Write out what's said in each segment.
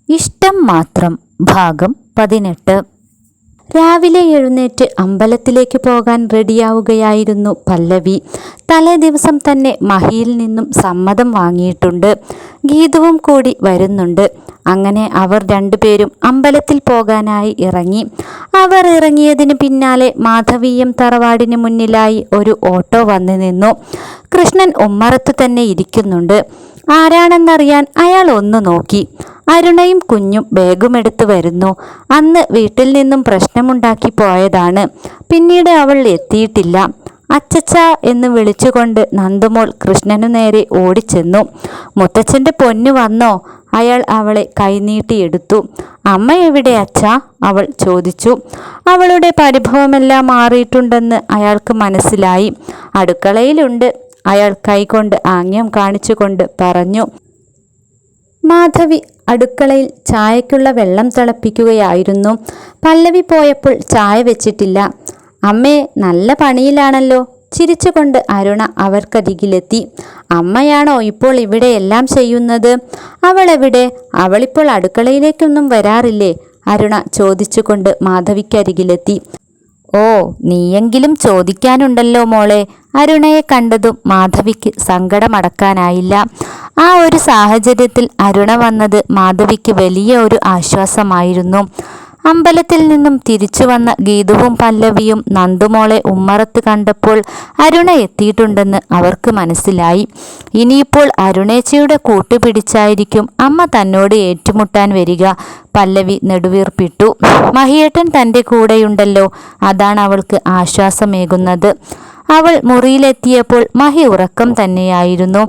ഇഷ്ടം മാത്രം ഭാഗം 18. രാവിലെ എഴുന്നേറ്റ് അമ്പലത്തിലേക്ക് പോകാൻ റെഡിയാവുകയായിരുന്നു പല്ലവി. തലേ ദിവസം തന്നെ മഹിയിൽ നിന്നും സമ്മതം വാങ്ങിയിട്ടുണ്ട്. ഗീതുവും കൂടി വരുന്നുണ്ട്. അങ്ങനെ അവർ രണ്ടുപേരും അമ്പലത്തിൽ പോകാനായി ഇറങ്ങി. അവർ ഇറങ്ങിയതിന് പിന്നാലെ മാധവീയം തറവാടിന് മുന്നിലായി ഒരു ഓട്ടോ വന്നു നിന്നു. കൃഷ്ണൻ ഉമ്മറത്ത് തന്നെ ഇരിക്കുന്നുണ്ട്. ആരാണെന്നറിയാൻ അയാൾ ഒന്ന് നോക്കി. അരുണയും കുഞ്ഞും ബാഗുമെടുത്ത് വരുന്നു. അന്ന് വീട്ടിൽ നിന്നും പ്രശ്നമുണ്ടാക്കി പോയതാണ്. പിന്നീട് അവൾ എത്തിയിട്ടില്ല. അച്ചച്ച എന്ന് വിളിച്ചുകൊണ്ട് നന്ദുമോൾ കൃഷ്ണനു നേരെ ഓടിച്ചെന്നു. മുത്തച്ഛൻ്റെ പൊന്നു വന്നോ? അയാൾ അവളെ കൈനീട്ടിയെടുത്തു. അമ്മ എവിടെ അച്ഛാ? അവൾ ചോദിച്ചു. അവളുടെ പരിഭവമെല്ലാം മാറിയിട്ടുണ്ടെന്ന് അയാൾക്ക് മനസ്സിലായി. അടുക്കളയിലുണ്ട്. അയാൾ കൈകൊണ്ട് ആംഗ്യം കാണിച്ചുകൊണ്ട് പറഞ്ഞു. മാധവി അടുക്കളയിൽ ചായക്കുള്ള വെള്ളം തിളപ്പിക്കുകയായിരുന്നു. പല്ലവി പോയപ്പോൾ ചായ വെച്ചിട്ടില്ല. അമ്മേ, നല്ല പണിയിലാണല്ലോ. ചിരിച്ചുകൊണ്ട് അരുണ അവർക്കരികിലെത്തി. അമ്മയാണോ ഇപ്പോൾ ഇവിടെ എല്ലാം ചെയ്യുന്നത്? അവളെവിടെ? അവളിപ്പോൾ അടുക്കളയിലേക്കൊന്നും വരാറില്ലേ? അരുണ ചോദിച്ചുകൊണ്ട് മാധവിക്കരികിലെത്തി. ഓ, നീയെങ്കിലും ചോദിക്കാനുണ്ടല്ലോ മോളെ. അരുണയെ കണ്ടതും മാധവിക്ക് സങ്കടമടക്കാനായില്ല. ആ ഒരു സാഹചര്യത്തിൽ അരുണ വന്നത് മാധവിക്ക് വലിയ ഒരു ആശ്വാസമായിരുന്നു. അമ്പലത്തിൽ നിന്നും തിരിച്ചു വന്ന ഗീതുവും പല്ലവിയും നന്ദുമോളെ ഉമ്മറത്ത് കണ്ടപ്പോൾ അരുണ എത്തിയിട്ടുണ്ടെന്ന് അവർക്ക് മനസ്സിലായി. ഇനിയിപ്പോൾ അരുണേച്ചയുടെ കൂട്ടുപിടിച്ചായിരിക്കും അമ്മ തന്നോട് ഏറ്റുമുട്ടാൻ വരിക. പല്ലവി നെടുവീർപ്പിട്ടു. മഹിയേട്ടൻ തൻ്റെ കൂടെയുണ്ടല്ലോ, അതാണ് അവൾക്ക് ആശ്വാസമേകുന്നത്. അവൾ മുറിയിലെത്തിയപ്പോൾ മഹി ഉറക്കം തന്നെയായിരുന്നു.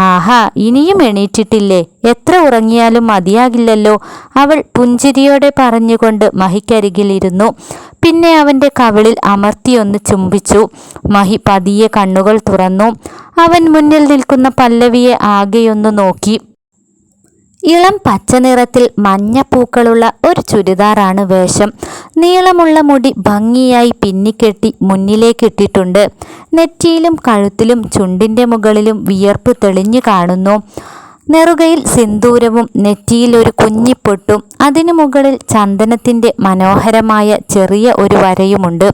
ആഹാ, ഇനിയും എണീറ്റിട്ടില്ലേ? എത്ര ഉറങ്ങിയാലും മതിയാകില്ലല്ലോ, അവൾ പുഞ്ചിരിയോടെ പറഞ്ഞുകൊണ്ട് മഹിക്കരികിലിരുന്നു. പിന്നെ അവൻ്റെ കവിളിൽ അമർത്തിയൊന്ന് ചുംബിച്ചു. മഹി പതിയെ കണ്ണുകൾ തുറന്നു. അവൻ മുന്നിൽ നിൽക്കുന്ന പല്ലവിയെ ആകെയൊന്ന് നോക്കി. ഇളം പച്ച നിറത്തിൽ മഞ്ഞപ്പൂക്കളുള്ള ഒരു ചുരിദാറാണ് വേഷം. നീളമുള്ള മുടി ഭംഗിയായി പിന്നിക്കെട്ടി മുന്നിലേക്കിട്ടിട്ടുണ്ട്. നെറ്റിയിലും കഴുത്തിലും ചുണ്ടിൻ്റെ മുകളിലും വിയർപ്പ് തെളിഞ്ഞു കാണുന്നു. നെറുകയിൽ സിന്ദൂരവും നെറ്റിയിൽ ഒരു കുഞ്ഞിപ്പൊട്ടും അതിനു മുകളിൽ ചന്ദനത്തിൻ്റെ മനോഹരമായ ചെറിയ ഒരു വരയുമുണ്ട്.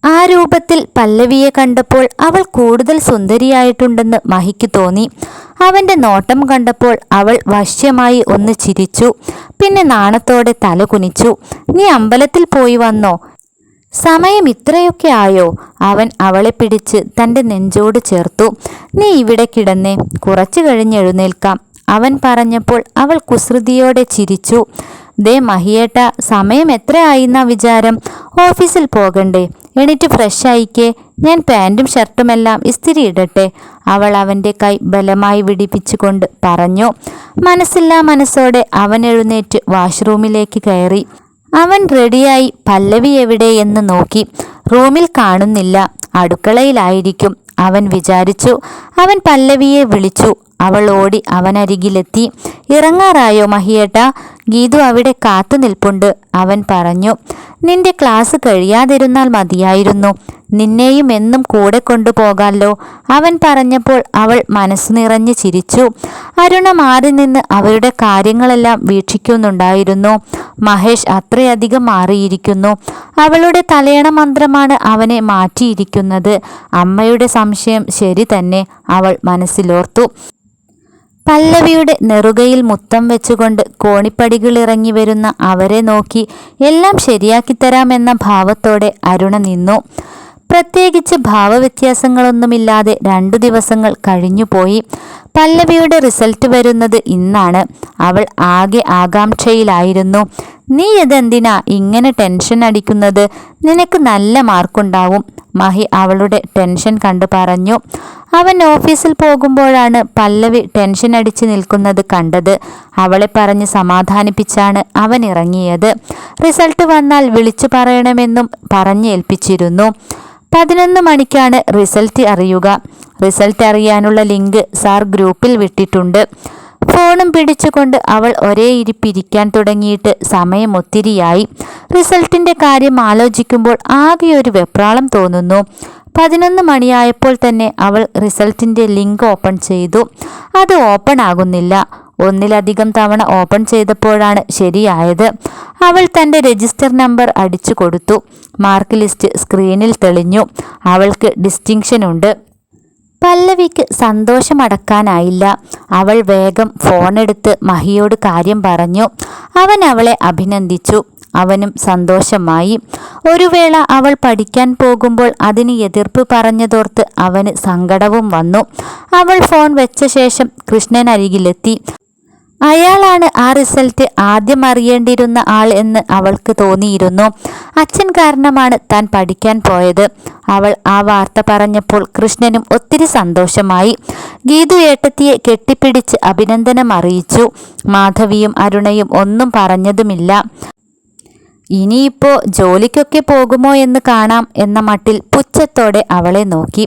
ആ രൂപത്തിൽ പല്ലവിയെ കണ്ടപ്പോൾ അവൾ കൂടുതൽ സുന്ദരിയായിട്ടുണ്ടെന്ന് മഹിക്ക് തോന്നി. അവൻ്റെ നോട്ടം കണ്ടപ്പോൾ അവൾ വശ്യമായി ഒന്ന് ചിരിച്ചു. പിന്നെ നാണത്തോടെ തല കുനിച്ചു. നീ അമ്പലത്തിൽ പോയി വന്നോ? സമയം ഇത്രയൊക്കെ ആയോ? അവൻ അവളെ പിടിച്ച് തൻ്റെ നെഞ്ചോട് ചേർത്തു. നീ ഇവിടെ കിടന്നേ, കുറച്ചു കഴിഞ്ഞ് എഴുന്നേൽക്കാം, അവൻ പറഞ്ഞപ്പോൾ അവൾ കുസൃതിയോടെ ചിരിച്ചു. ദേ മഹിയേട്ട, സമയം എത്ര ആയിന്നാ വിചാരം? ഓഫീസിൽ പോകണ്ടേ? എണീറ്റ് ഫ്രഷ് ആയിക്കേ. ഞാൻ പാൻറ്റും ഷർട്ടുമെല്ലാം ഇസ്തിരി ഇടട്ടെ, അവൾ അവൻ്റെ കൈ ബലമായി വിടിപ്പിച്ചുകൊണ്ട് പറഞ്ഞു. മനസ്സില്ലാ മനസ്സോടെ അവൻ എഴുന്നേറ്റ് വാഷ്റൂമിലേക്ക് കയറി. അവൻ റെഡിയായി. പല്ലവി എവിടെയെന്ന് നോക്കി. റൂമിൽ കാണുന്നില്ല, അടുക്കളയിലായിരിക്കും അവൻ വിചാരിച്ചു. അവൻ പല്ലവിയെ വിളിച്ചു. അവൾ ഓടി അവനരികിലെത്തി. ഇറങ്ങാറായോ മഹിയേട്ടാ? ഗീതു അവിടെ കാത്തു നിൽപ്പുണ്ട്, അവൻ പറഞ്ഞു. നിന്റെ ക്ലാസ് കഴിയാതിരുന്നാൽ മതിയായിരുന്നു, നിന്നെയും എന്നും കൂടെ കൊണ്ടുപോകാമല്ലോ, അവൻ പറഞ്ഞപ്പോൾ അവൾ മനസ്സു നിറഞ്ഞ് ചിരിച്ചു. അരുണ മാറി നിന്ന് അവരുടെ കാര്യങ്ങളെല്ലാം വീക്ഷിക്കുന്നുണ്ടായിരുന്നു. മഹേഷ് അത്രയധികം മാറിയിരിക്കുന്നു. അവളുടെ തലയണ മന്ത്രമാണ് അവനെ മാറ്റിയിരിക്കുന്നത്. അമ്മയുടെ സംശയം ശരി തന്നെ, അവൾ മനസ്സിലോർത്തു. പല്ലവിയുടെ നെറുകയിൽ മുത്തം വെച്ചുകൊണ്ട് കോണിപ്പടികളിറങ്ങി വരുന്ന അവരെ നോക്കി എല്ലാം ശരിയാക്കിത്തരാമെന്ന ഭാവത്തോടെ അരുണ നിന്നു. പ്രത്യേകിച്ച് ഭാവവ്യത്യാസങ്ങളൊന്നുമില്ലാതെ 2 ദിവസങ്ങൾ കഴിഞ്ഞുപോയി. പല്ലവിയുടെ റിസൾട്ട് വരുന്നത് ഇന്നാണ്. അവൾ ആകെ ആകാംക്ഷയിലായിരുന്നു. നീ ഇതെന്തിനാ ഇങ്ങനെ ടെൻഷൻ അടിക്കുന്നത്? നിനക്ക് നല്ല മാർക്കുണ്ടാവും, മഹി അവളുടെ ടെൻഷൻ കണ്ടു പറഞ്ഞു. അവൻ ഓഫീസിൽ പോകുമ്പോഴാണ് പല്ലവി ടെൻഷൻ അടിച്ച് നിൽക്കുന്നത് കണ്ടത്. അവളെ പറഞ്ഞ് സമാധാനിപ്പിച്ചാണ് അവൻ ഇറങ്ങിയത്. റിസൾട്ട് വന്നാൽ വിളിച്ചു പറയണമെന്നും പറഞ്ഞേൽപ്പിച്ചിരുന്നു. 11 മണിക്കാണ് റിസൾട്ട് അറിയുക. റിസൾട്ട് അറിയാനുള്ള ലിങ്ക് സാർ ഗ്രൂപ്പിൽ വിട്ടിട്ടുണ്ട്. ഫോണും പിടിച്ചുകൊണ്ട് അവൾ ഒരേ ഇരിപ്പിരിക്കാൻ തുടങ്ങിയിട്ട് സമയം ഒത്തിരിയായി. റിസൾട്ടിൻ്റെ കാര്യം ആലോചിക്കുമ്പോൾ ആകെ ഒരു വെപ്രാളം തോന്നുന്നു. 11 മണിയായപ്പോൾ തന്നെ അവൾ റിസൾട്ടിൻ്റെ ലിങ്ക് ഓപ്പൺ ചെയ്തു. അത് ഓപ്പൺ ആകുന്നില്ല. ഒന്നിലധികം തവണ ഓപ്പൺ ചെയ്തപ്പോഴാണ് ശരിയായത്. അവൾ തൻ്റെ രജിസ്റ്റർ നമ്പർ അടിച്ചു കൊടുത്തു. മാർക്ക് ലിസ്റ്റ് സ്ക്രീനിൽ തെളിഞ്ഞു. അവൾക്ക് ഡിസ്റ്റിങ്ഷൻ ഉണ്ട്. പല്ലവിക്ക് സന്തോഷമടക്കാനായില്ല. അവൾ വേഗം ഫോണെടുത്ത് മഹിയോട് കാര്യം പറഞ്ഞു. അവൻ അവളെ അഭിനന്ദിച്ചു. അവനും സന്തോഷമായി. ഒരു വേള അവൾ പഠിക്കാൻ പോകുമ്പോൾ അതിന് എതിർപ്പ് പറഞ്ഞതോർത്ത് അവന് സങ്കടവും വന്നു. അവൾ ഫോൺ വെച്ച ശേഷം കൃഷ്ണൻ അരികിലെത്തി. അയാളാണ് ആ റിസൾട്ട് ആദ്യം അറിയേണ്ടിയിരുന്ന ആൾ എന്ന് അവൾക്ക് തോന്നിയിരുന്നു. അച്ഛൻ കാരണമാണ് താൻ പഠിക്കാൻ പോയത്. അവൾ ആ വാർത്ത പറഞ്ഞപ്പോൾ കൃഷ്ണനും ഒത്തിരി സന്തോഷമായി. ഗീതു ഏട്ടത്തിയെ കെട്ടിപ്പിടിച്ച് അഭിനന്ദനം അറിയിച്ചു. മാധവിയും അരുണയും ഒന്നും പറഞ്ഞതുമില്ല. ഇനിയിപ്പോ ജോലിക്കൊക്കെ പോകുമോ എന്ന് കാണാം എന്ന മട്ടിൽ പുച്ഛത്തോടെ അവളെ നോക്കി.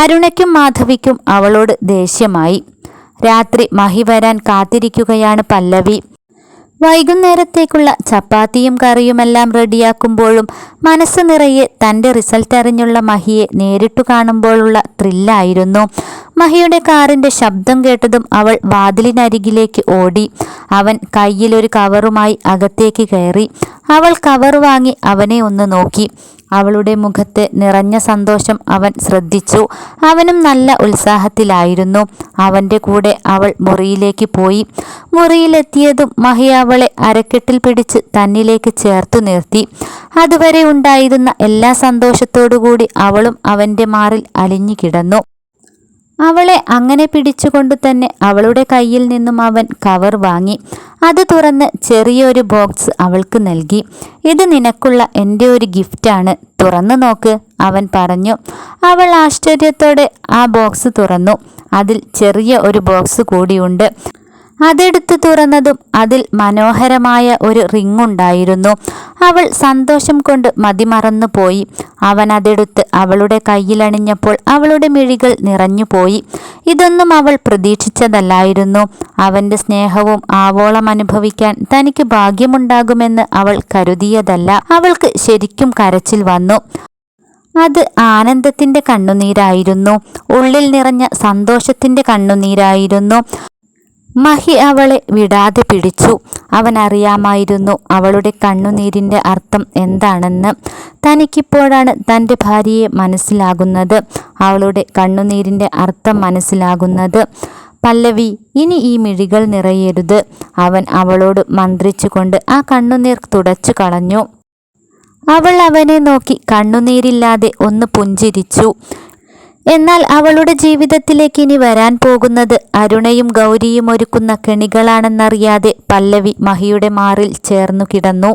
അരുണയ്ക്കും മാധവിക്കും അവളോട് ദേഷ്യമായി. രാത്രി മഹി വരാൻ കാത്തിരിക്കുകയാണ് പല്ലവി. വൈകുന്നേരത്തേക്കുള്ള ചപ്പാത്തിയും കറിയുമെല്ലാം റെഡിയാക്കുമ്പോഴും മനസ്സ് നിറയെ തൻ്റെ റിസൾട്ട് അറിഞ്ഞുള്ള മഹിയെ നേരിട്ടു കാണുമ്പോഴുള്ള ത്രില്ലായിരുന്നു. മഹിയുടെ കാറിൻ്റെ ശബ്ദം കേട്ടതും അവൾ വാതിലിനരികിലേക്ക് ഓടി. അവൻ കയ്യിലൊരു കവറുമായി അകത്തേക്ക് കയറി. അവൾ കവർ വാങ്ങി അവനെ ഒന്ന് നോക്കി. അവളുടെ മുഖത്ത് നിറഞ്ഞ സന്തോഷം അവൻ ശ്രദ്ധിച്ചു. അവനും നല്ല ഉത്സാഹത്തിലായിരുന്നു. അവൻ്റെ കൂടെ അവൾ മുറിയിലേക്ക് പോയി. മുറിയിലെത്തിയതും മഹി അവളെ അരക്കെട്ടിൽ പിടിച്ച് തന്നിലേക്ക് ചേർത്തു നിർത്തി. അതുവരെ ഉണ്ടായിരുന്ന എല്ലാ സന്തോഷത്തോടുകൂടി അവളും അവൻ്റെ മാറിൽ അലിഞ്ഞു കിടന്നു. അവളെ അങ്ങനെ പിടിച്ചുകൊണ്ടു തന്നെ അവളുടെ കയ്യിൽ നിന്നും അവൻ കവർ വാങ്ങി. അത് തുറന്ന് ചെറിയൊരു ബോക്സ് അവൾക്ക് നൽകി. ഇത് നിനക്കുള്ള എൻ്റെ ഒരു ഗിഫ്റ്റാണ്, തുറന്നു നോക്ക്, അവൻ പറഞ്ഞു. അവൾ ആശ്ചര്യത്തോടെ ആ ബോക്സ് തുറന്നു. അതിൽ ചെറിയ ഒരു ബോക്സ് കൂടിയുണ്ട്. അതെടുത്ത് തുറന്നതും അതിൽ മനോഹരമായ ഒരു റിംഗ് ഉണ്ടായിരുന്നു. അവൾ സന്തോഷം കൊണ്ട് മതിമറന്നു പോയി. അവൻ അതെടുത്ത് അവളുടെ കയ്യിലണിഞ്ഞപ്പോൾ അവളുടെ മിഴികൾ നിറഞ്ഞുപോയി. ഇതൊന്നും അവൾ പ്രതീക്ഷിച്ചതല്ലായിരുന്നു. അവൻ്റെ സ്നേഹവും ആവോളം അനുഭവിക്കാൻ തനിക്ക് ഭാഗ്യമുണ്ടാകുമെന്ന് അവൾ കരുതിയതല്ല. അവൾക്ക് ശരിക്കും കരച്ചിൽ വന്നു. അത് ആനന്ദത്തിൻ്റെ കണ്ണുനീരായിരുന്നു. ഉള്ളിൽ നിറഞ്ഞ സന്തോഷത്തിൻ്റെ കണ്ണുനീരായിരുന്നു. മഹി അവളെ വിടാതെ പിടിച്ചു. അവനറിയാമായിരുന്നു അവളുടെ കണ്ണുനീരിൻ്റെ അർത്ഥം എന്താണെന്ന്. തനിക്കിപ്പോഴാണ് തൻ്റെ ഭാര്യയെ മനസ്സിലാകുന്നത്, അവളുടെ കണ്ണുനീരിൻ്റെ അർത്ഥം മനസ്സിലാകുന്നത്. പല്ലവി, ഇനി ഈ മിഴികൾ നിറയരുത്, അവൻ അവളോട് മന്ത്രിച്ചുകൊണ്ട് ആ കണ്ണുനീർ തുടച്ചു കളഞ്ഞു. അവൾ അവനെ നോക്കി കണ്ണുനീരില്ലാതെ ഒന്ന് പുഞ്ചിരിച്ചു. എന്നാൽ അവളുടെ ജീവിതത്തിലേക്ക് ഇനി വരാൻ പോകുന്നത് അരുണയും ഗൗരിയും ഒരുക്കുന്ന കെണികളാണെന്നറിയാതെ പല്ലവി മഹിയുടെ മാറിൽ ചേർന്നു കിടന്നു.